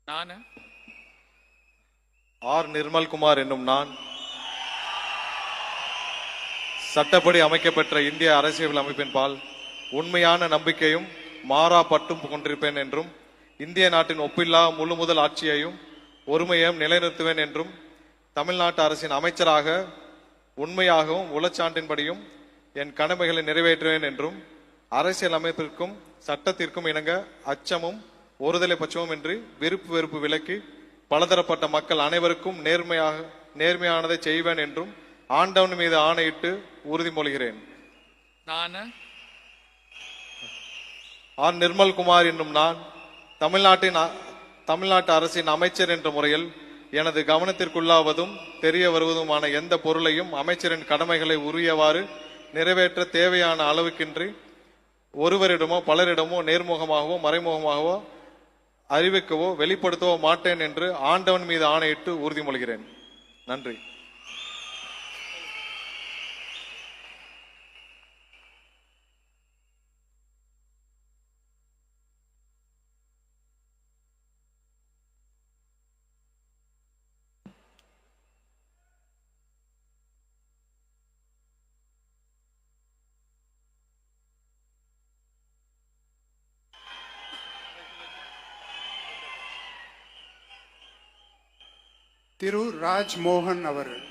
நான் ஆர் நிர்மல்குமார் என்னும் நான் சட்டப்படி அமைக்கப்பெற்ற இந்திய அரசியல் அமைப்பின் பால் உண்மையான நம்பிக்கையும் மாறா பட்டும் கொண்டிருப்பேன் என்றும் இந்திய நாட்டின் ஒப்பில்லா முழு முதல் ஆட்சியையும் ஒருமையையும் நிலைநிறுத்துவேன் என்றும் தமிழ்நாட்டு அரசின் அமைச்சராக உண்மையாகவும் உளச்சான்றின்படியும் என் கடமைகளை நிறைவேற்றுவேன் என்றும் அரசியல் அமைப்பிற்கும் சட்டத்திற்கும் இணங்க அச்சமும் ஒருதலை பட்சமும் இன்றி விருப்பு வெறுப்பு விலக்கி பலதரப்பட்ட மக்கள் அனைவருக்கும் நேர்மையானதை செய்வேன் என்றும் ஆண்டவன் மீது ஆணையிட்டு உறுதிமொழிகிறேன். நான் ஆர் நிர்மல்குமார் என்னும் நான் தமிழ்நாட்டு அரசின் அமைச்சர் என்ற முறையில் எனது கவனத்திற்குள்ளாவதும் தெரிய வருவதுமான எந்த பொருளையும் அமைச்சரின் கடமைகளை உரியவாறு நிறைவேற்ற தேவையான அளவுக்கின்றி ஒருவரிடமோ பலரிடமோ நேர்முகமாகவோ மறைமுகமாகவோ அறிவிக்கவோ வெளிப்படுத்தவோ மாட்டேன் என்று ஆண்டவன் மீது ஆணையிட்டு உறுதிமொழிகிறேன். நன்றி. திரு ராஜ்மோகன் அவர்கள்.